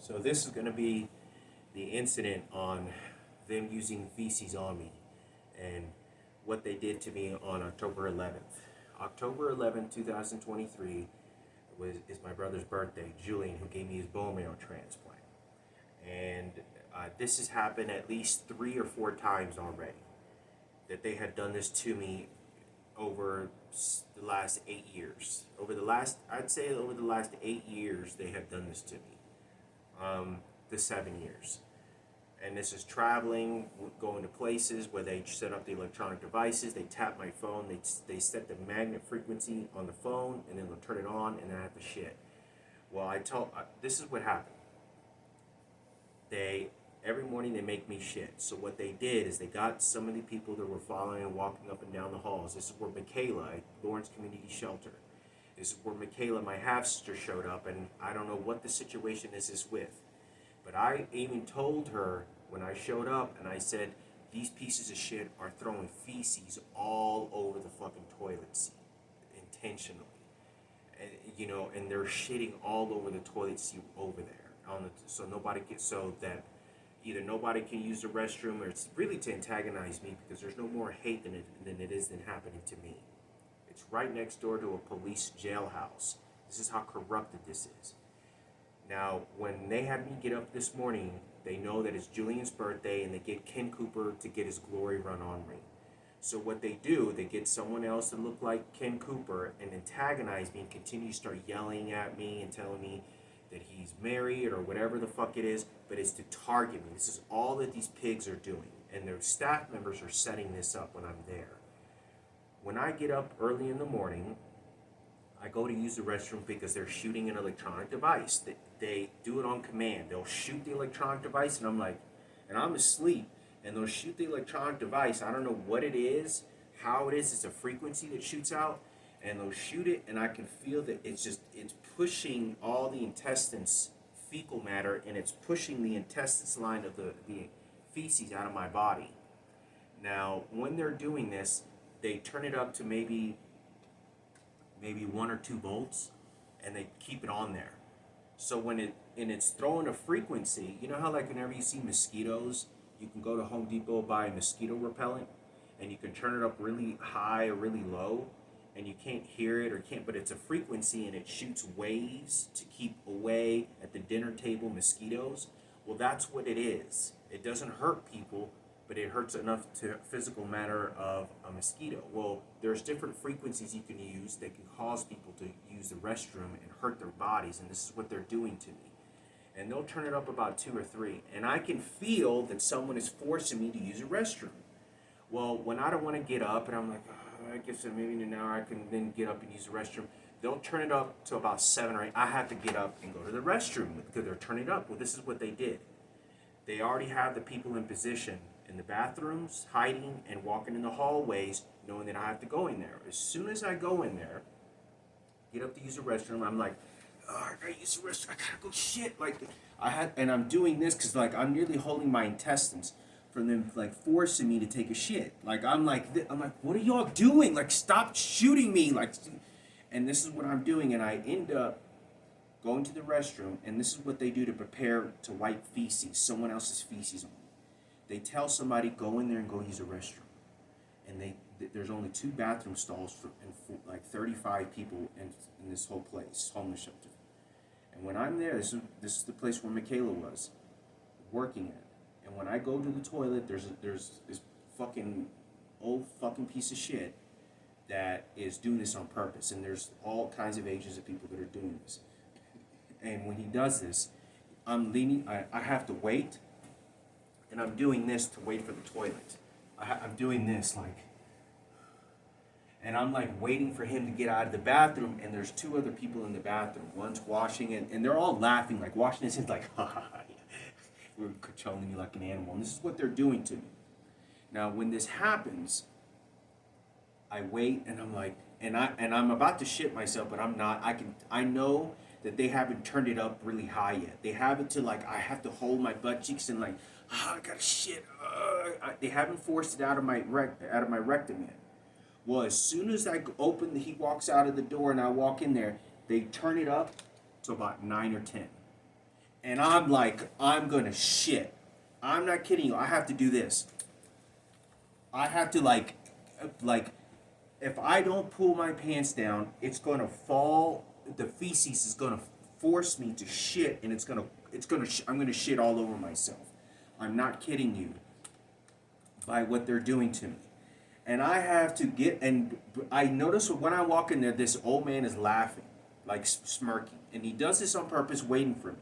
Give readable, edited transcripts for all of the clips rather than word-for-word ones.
So this is going to be the incident on them using feces on me and what they did to me on October 11th. October 11th, 2023 is my brother's birthday, Julian, who gave me his bone marrow transplant. And this has happened at least 3 or 4 times already. That they had done this to me over the last 8 years. I'd say over the last 8 years, they have done this to me. The 7 years. And this is traveling, going to places where they set up the electronic devices, they tap my phone, they set the magnet frequency on the phone, and then they'll turn it on, and then I have to shit. Well, this is what happened. Every morning they make me shit. So what they did is they got some of the people that were following and walking up and down the halls. This is where Michaela at Lawrence Community Shelter. This is where Michaela, my half-sister, showed up, and I don't know what the situation is with. But I even told her when I showed up, and I said, these pieces of shit are throwing feces all over the fucking toilet seat, intentionally. And they're shitting all over the toilet seat over there. So that either nobody can use the restroom, or it's really to antagonize me, because there's no more hate than it is happening to me. It's right next door to a police jailhouse. This is how corrupted this is. Now, when they had me get up this morning, they know that it's Julian's birthday, and they get Ken Cooper to get his glory run on me. So what they do, they get someone else to look like Ken Cooper and antagonize me and continue to start yelling at me and telling me that he's married or whatever the fuck it is, but it's to target me. This is all that these pigs are doing, and their staff members are setting this up when I'm there. When I get up early in the morning, I go to use the restroom because they're shooting an electronic device. They do it on command. They'll shoot the electronic device, and I'm asleep, and they'll shoot the electronic device. I don't know what it is, how it is. It's a frequency that shoots out, and they'll shoot it, and I can feel that it's pushing all the intestines, fecal matter, and it's pushing the intestines line of the feces out of my body. Now, when they're doing this, they turn it up to maybe 1 or 2 volts, and they keep it on there. So when it's throwing a frequency, you know how like whenever you see mosquitoes, you can go to Home Depot, buy a mosquito repellent, and you can turn it up really high or really low, and you can't hear it but it's a frequency, and it shoots waves to keep away at the dinner table mosquitoes. Well, that's what it is. It doesn't hurt people, but it hurts enough to physical matter of a mosquito. Well, there's different frequencies you can use that can cause people to use the restroom and hurt their bodies, and this is what they're doing to me. And they'll turn it up about 2 or 3, and I can feel that someone is forcing me to use a restroom. Well, when I don't want to get up, and I'm like, I guess maybe in an hour I can then get up and use the restroom, they'll turn it up to about 7 or 8. I have to get up and go to the restroom because they're turning it up. Well, this is what they did. They already have the people in position in the bathrooms, hiding and walking in the hallways, knowing that I have to go in there. As soon as I go in there, get up to use the restroom, I'm like, I gotta use the restroom, I gotta go shit. And I'm doing this because I'm nearly holding my intestines from them forcing me to take a shit. I'm like, what are y'all doing? Stop shooting me. And this is what I'm doing, and I end up going to the restroom, and this is what they do to prepare to wipe feces, someone else's feces on me. They tell somebody, go in there and go use a restroom. And there's only 2 bathroom stalls for 35 people in this whole place, homeless shelter. And when I'm there, this is the place where Michaela was working at. And when I go to the toilet, there's this fucking old fucking piece of shit that is doing this on purpose. And there's all kinds of ages of people that are doing this. And when he does this, I'm leaning, I have to wait, and I'm doing this to wait for the toilet. I'm doing this, and I'm waiting for him to get out of the bathroom, and there's 2 other people in the bathroom. One's washing it, and they're all laughing, washing his hands, ha ha ha, we're controlling you like an animal. And this is what they're doing to me. Now, when this happens, I wait, and I'm about to shit myself, but I'm not. I know that they haven't turned it up really high yet. They have it to I have to hold my butt cheeks and I gotta shit. They haven't forced it out of my rectum yet. Well, as soon as I open, he walks out of the door and I walk in there, they turn it up to about 9 or 10. And I'm like, I'm gonna shit. I'm not kidding you. I have to do this. I have to like, if I don't pull my pants down, it's gonna fall. The feces is gonna force me to shit, and I'm gonna shit all over myself. I'm not kidding you. By what they're doing to me, and I have to get. And I notice when I walk in there, this old man is laughing, like smirking, and he does this on purpose, waiting for me.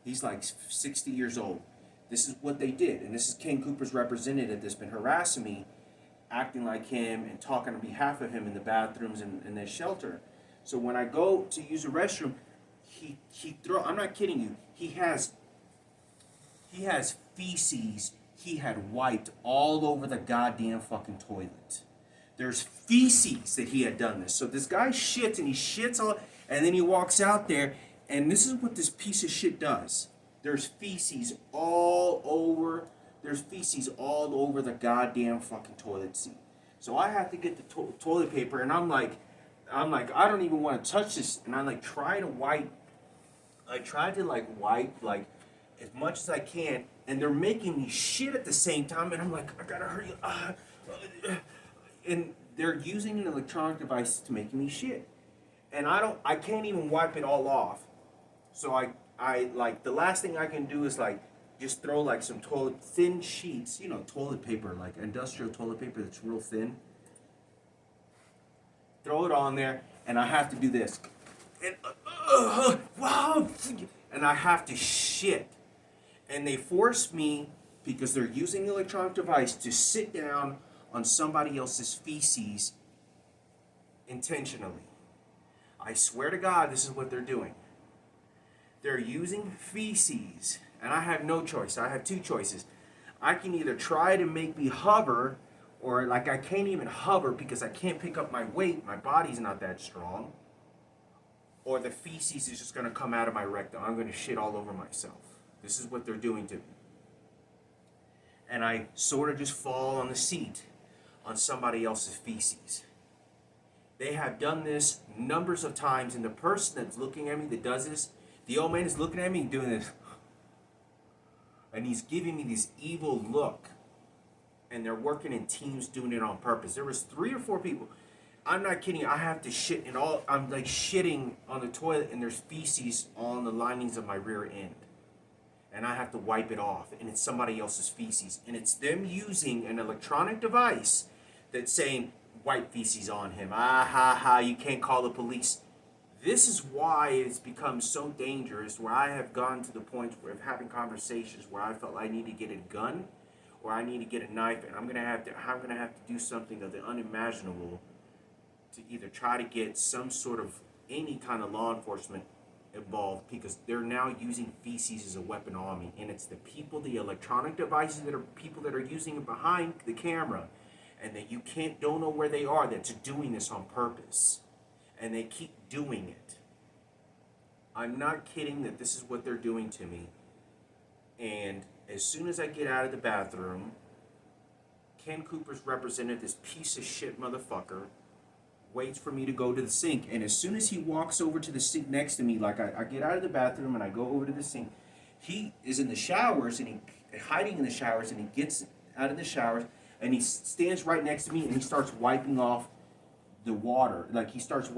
He's like 60 years old. This is what they did, and this is Ken Cooper's representative that's been harassing me, acting like him and talking on behalf of him in the bathrooms and in the shelter. So when I go to use a restroom, I'm not kidding you. He has feces he had wiped all over the goddamn fucking toilet. There's feces that he had done this. So this guy shits and he shits all, and then he walks out there, and this is what this piece of shit does. There's feces all over. There's feces all over the goddamn fucking toilet seat. So I have to get the toilet paper, and I'm like, I don't even want to touch this, and I like try to wipe. I try to like wipe like as much as I can, and they're making me shit at the same time, and I'm like, I gotta hurry. And they're using an electronic device to make me shit, and I can't even wipe it all off. So I like the last thing I can do is like just throw like some thin sheets, toilet paper, like industrial toilet paper that's real thin. Throw it on there, and I have to do this, and wow, and I have to shit. And they force me, because they're using the electronic device, to sit down on somebody else's feces intentionally. I swear to God, this is what they're doing. They're using feces, and I have no choice. I have two choices. I can either try to make me hover, or like I can't even hover because I can't pick up my weight. My body's not that strong. Or the feces is just going to come out of my rectum. I'm going to shit all over myself. This is what they're doing to me. And I sort of just fall on the seat on somebody else's feces. They have done this numbers of times, and the person that's looking at me that does this, the old man is looking at me and doing this. And he's giving me this evil look. And they're working in teams doing it on purpose. There was 3 or 4 people. I'm not kidding. I have to shit and all. I'm like shitting on the toilet, and there's feces on the linings of my rear end. And I have to wipe it off, and it's somebody else's feces. And it's them using an electronic device that's saying, wipe feces on him. Ah, ha, ha, you can't call the police. This is why it's become so dangerous, where I have gone to the point of having conversations where I felt I need to get a gun, or I need to get a knife, and I'm gonna have to do something of the unimaginable to either try to get some sort of any kind of law enforcement involved, because they're now using feces as a weapon on me, and it's the people, the electronic devices that are people that are using it behind the camera, and that you don't know where they are, that's doing this on purpose, and they keep doing it. I'm not kidding that this is what they're doing to me. And as soon as I get out of the bathroom, Ken Cooper's representative, this piece of shit motherfucker, waits for me to go to the sink. And as soon as he walks over to the sink next to me, like I get out of the bathroom and I go over to the sink, he is in the showers, and he hiding in the showers, and he gets out of the showers, and he stands right next to me, and he starts wiping off the water. Like he starts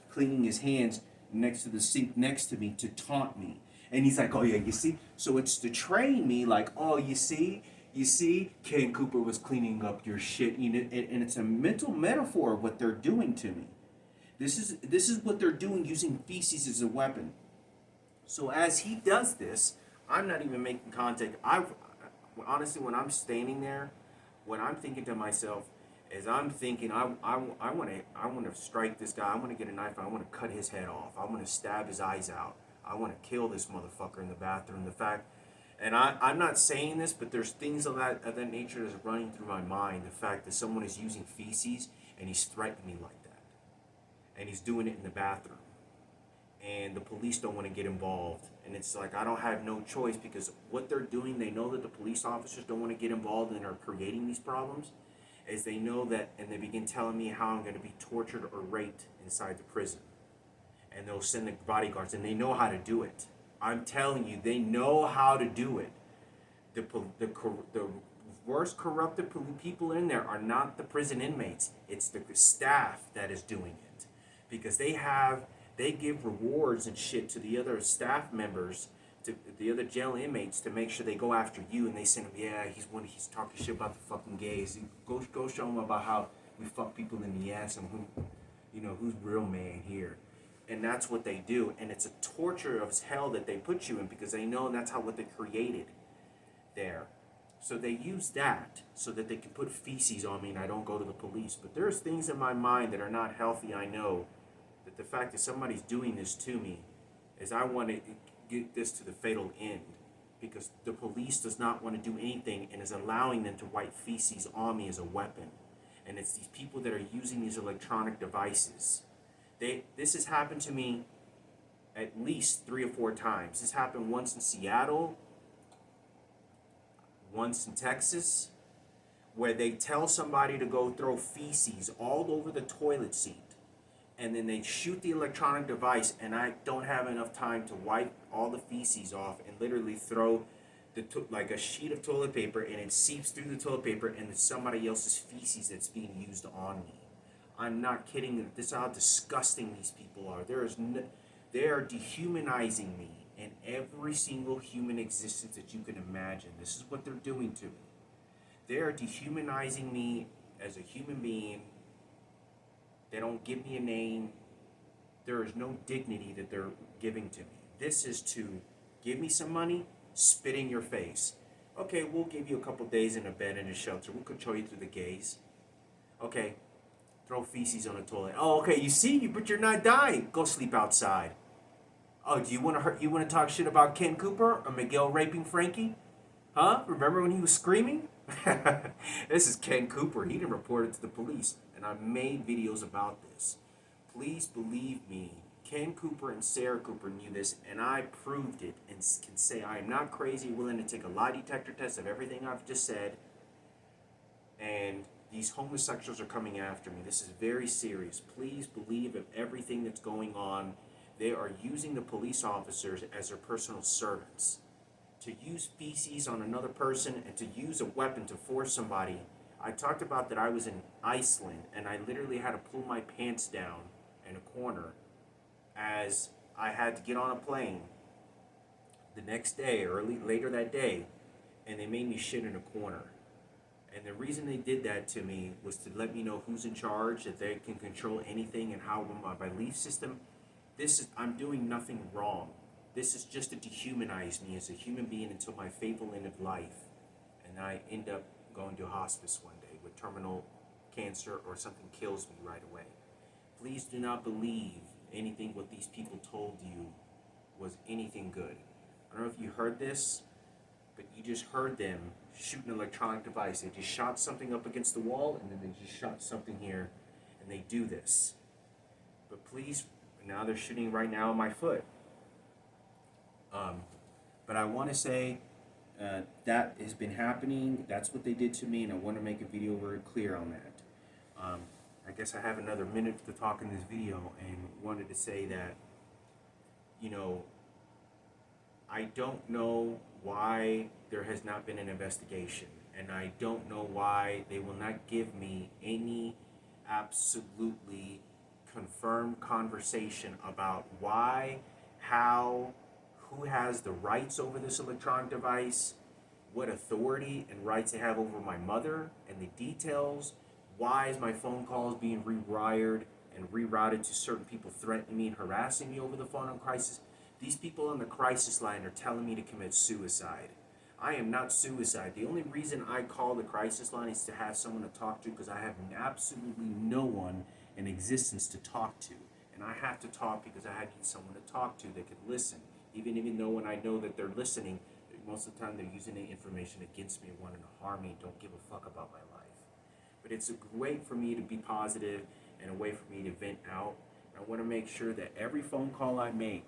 cleaning his hands next to the sink next to me to taunt me. And he's like, oh yeah, you see? So it's to train me, like, oh, you see, Ken Cooper was cleaning up your shit. And it's a mental metaphor of what they're doing to me. This is what they're doing, using feces as a weapon. So as he does this, I'm not even making contact. Honestly, when I'm standing there, what I'm thinking to myself is, I'm thinking, I want to strike this guy. I want to get a knife. I want to cut his head off. I want to stab his eyes out. I want to kill this motherfucker in the bathroom. And I'm not saying this, but there's things of that nature that's running through my mind. The fact that someone is using feces and he's threatening me like that, and he's doing it in the bathroom, and the police don't want to get involved. And it's like, I don't have no choice, because what they're doing, they know that the police officers don't want to get involved and are creating these problems, as they know that, and they begin telling me how I'm going to be tortured or raped inside the prison. And they'll send the bodyguards, and they know how to do it. I'm telling you, they know how to do it. The worst corrupted people in there are not the prison inmates. It's the staff that is doing it, because they give rewards and shit to the other staff members, to the other jail inmates, to make sure they go after you, and they send them, yeah, he's talking shit about the fucking gays. Go show him about how we fuck people in the ass and who's real man here. And that's what they do, and it's a torture of hell that they put you in, because they know that's what they created there. So they use that so that they can put feces on me and I don't go to the police. But there's things in my mind that are not healthy. I know that the fact that somebody's doing this to me is I want to get this to the fatal end, because the police does not want to do anything and is allowing them to wipe feces on me as a weapon. And it's these people that are using these electronic devices. This has happened to me at least 3 or 4 times. This happened once in Seattle, once in Texas, where they tell somebody to go throw feces all over the toilet seat, and then they shoot the electronic device, and I don't have enough time to wipe all the feces off and literally throw like a sheet of toilet paper, and it seeps through the toilet paper, and it's somebody else's feces that's being used on me. I'm not kidding. This is how disgusting these people are. They are dehumanizing me in every single human existence that you can imagine. This is what they're doing to me. They are dehumanizing me as a human being. They don't give me a name. There is no dignity that they're giving to me. This is to give me some money, spit in your face. Okay, we'll give you a couple days in a bed in a shelter. We'll control you through the gays. Okay, throw feces on the toilet. Oh, okay, you see, but you're not dying. Go sleep outside. Oh, do you want to talk shit about Ken Cooper or Miguel raping Frankie? Huh? Remember when he was screaming? This is Ken Cooper. He didn't report it to the police, and I made videos about this. Please believe me. Ken Cooper and Sarah Cooper knew this, and I proved it, and can say I am not crazy, willing to take a lie detector test of everything I've just said. And these homosexuals are coming after me. This is very serious. Please believe of everything that's going on. They are using the police officers as their personal servants. To use feces on another person and to use a weapon to force somebody. I talked about that I was in Iceland and I literally had to pull my pants down in a corner as I had to get on a plane the next day or later that day, and they made me shit in a corner. And the reason they did that to me was to let me know who's in charge, that they can control anything and how my belief system. I'm doing nothing wrong. This is just to dehumanize me as a human being until my fateful end of life. And I end up going to hospice one day with terminal cancer or something kills me right away. Please do not believe anything what these people told you was anything good. I don't know if you heard this, but you just heard them shoot an electronic device. They just shot something up against the wall, and then they just shot something here, and they do this. But please, now they're shooting right now on my foot. But I want to say that has been happening. That's what they did to me, and I want to make a video very clear on that. I guess I have another minute to talk in this video, and wanted to say that, I don't know why there has not been an investigation, and I don't know why they will not give me any absolutely confirmed conversation about why, how, who has the rights over this electronic device, what authority and rights they have over my mother, and the details. Why is my phone calls being rewired and rerouted to certain people threatening me and harassing me over the phone on crisis? These people on the crisis line are telling me to commit suicide. I am not suicide. The only reason I call the crisis line is to have someone to talk to, because I have absolutely no one in existence to talk to. And I have to talk because I need someone to talk to that can listen. Even though when I know that they're listening, most of the time they're using the information against me, wanting to harm me, don't give a fuck about my life. But it's a way for me to be positive and a way for me to vent out. I want to make sure that every phone call I make,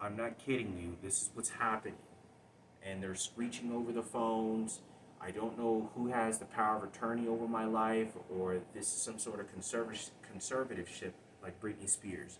I'm not kidding you, this is what's happening. And they're screeching over the phones. I don't know who has the power of attorney over my life, or this is some sort of conservatorship like Britney Spears.